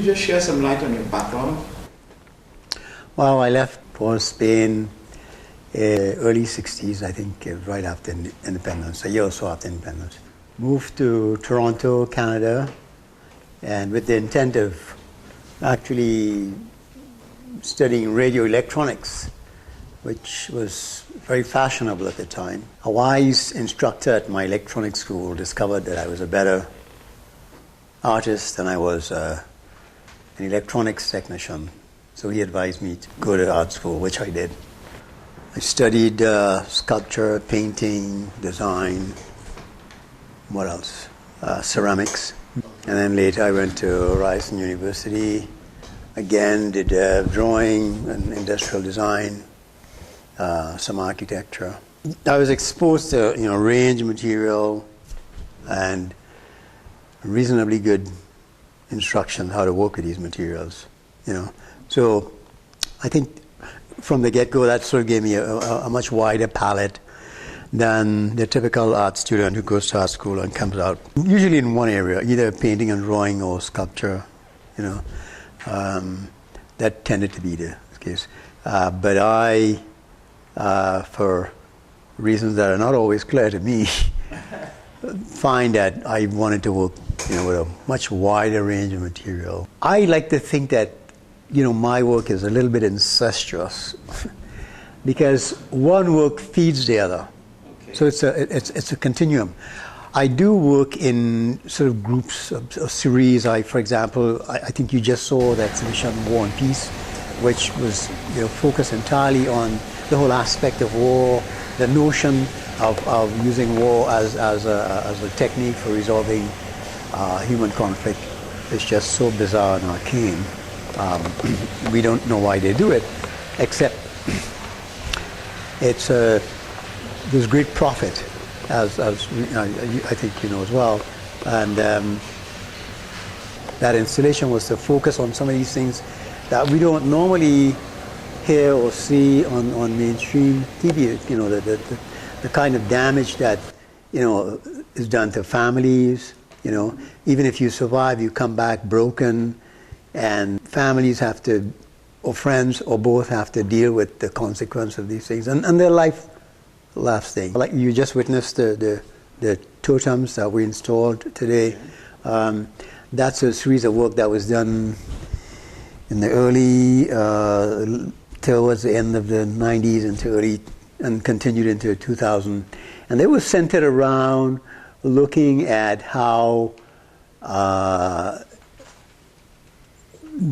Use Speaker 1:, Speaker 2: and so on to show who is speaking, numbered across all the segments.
Speaker 1: you just share some light on your background?
Speaker 2: Well, I left for Spain early 60s, I think, right after independence, a year or so after independence. Moved to Toronto, Canada, and with the intent of actually studying radio electronics, which was very fashionable at the time. A wise instructor at my electronics school discovered that I was a better artist than I was an electronics technician. So he advised me to go to art school, which I did. I studied sculpture, painting, design, what else? Ceramics. And then later I went to Ryerson University. Again, did drawing and industrial design, some architecture. I was exposed to range material and reasonably good instruction how to work with these materials. So I think from the get-go that sort of gave me a much wider palette than the typical art student who goes to art school and comes out usually in one area, either painting and drawing or sculpture. That tended to be the case. But I, for reasons that are not always clear to me, find that I wanted to work with a much wider range of material. I like to think that my work is a little bit incestuous because one work feeds the other. Okay. So it's a continuum. I do work in sort of groups of series. For example, I think you just saw the exhibition War and Peace, which was focused entirely on the whole aspect of war, the notion of using war as a technique for resolving human conflict is just so bizarre and arcane. We don't know why they do it, except there's great profit, as I think you know as well. And that installation was to focus on some of these things that we don't normally hear or see on mainstream TV. The kind of damage that is done to families. Even if you survive, you come back broken. And families have to, or friends, or both have to deal with the consequence of these things. And their life lasting. Like you just witnessed the totems that we installed today. That's a series of work that was done in the early, towards the end of the 90s and continued into 2000. And they were centered around looking at how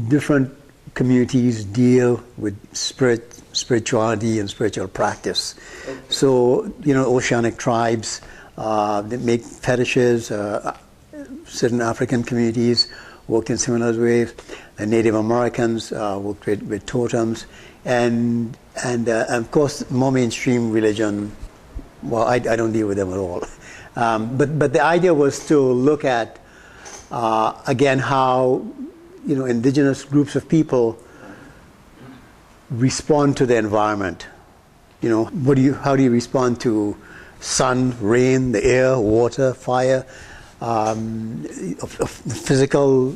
Speaker 2: different communities deal with spirituality and spiritual practice. Okay. So, oceanic tribes that make fetishes, certain African communities worked in similar ways. The Native Americans worked with totems. And of course, more mainstream religion, well, I don't deal with them at all. But the idea was to look at, again, how indigenous groups of people respond to the environment. How do you respond to sun, rain, the air, water, fire, physical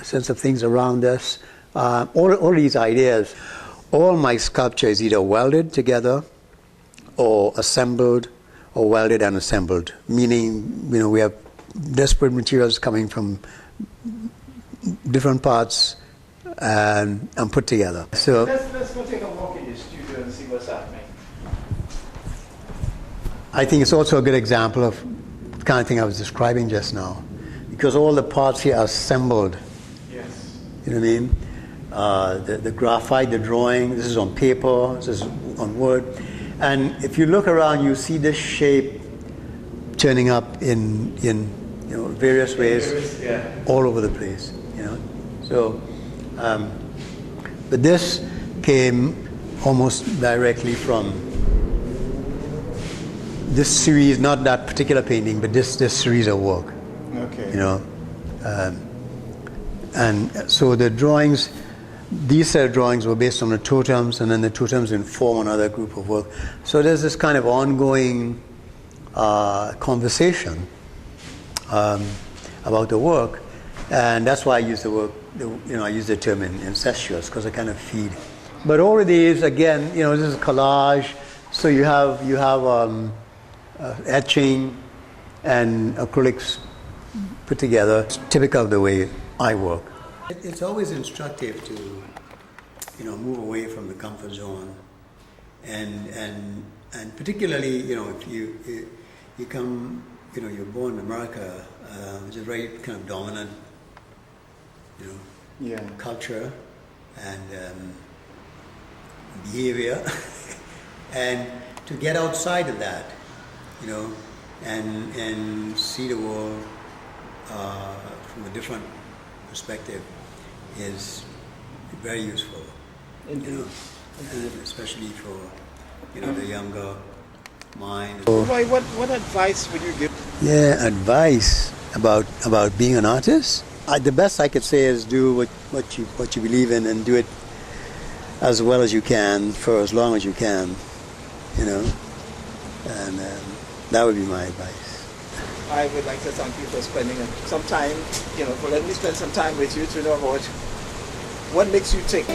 Speaker 2: sense of things around us, all these ideas. All my sculpture is either welded together or assembled or welded and assembled, meaning we have disparate materials coming from different parts and put together. So
Speaker 1: let's go take a walk in the studio and see what's happening.
Speaker 2: I think it's also a good example of the kind of thing I was describing just now, because all the parts here are assembled.
Speaker 1: Yes.
Speaker 2: You know what I mean? The graphite, the drawing, this is on paper, this is on wood. And if you look around, you see this shape turning up in various ways all over the place. So, but this came almost directly from this series, not that particular painting, but this series of work.
Speaker 1: Okay.
Speaker 2: And so the drawings, these set of drawings were based on the totems, and then the totems inform another group of work. So there's this kind of ongoing conversation about the work. And that's why I use I use the term incestuous, because I kind of feed. But all it is, again, this is collage. So you have etching and acrylics put together. It's typical of the way I work. It's always instructive to, move away from the comfort zone, and particularly, if you come, you're born in America, which is very kind of dominant, culture and behavior, and to get outside of that, and see the world from a different perspective is very useful.
Speaker 1: Indeed.
Speaker 2: And especially for the younger mind.
Speaker 1: Roy, what advice would you give?
Speaker 2: Yeah, advice about being an artist. The best I could say is do what you believe in, and do it as well as you can for as long as you can, and that would be my advice.
Speaker 1: I would like to thank you for spending some time, for letting me spend some time with you to know about what makes you tick.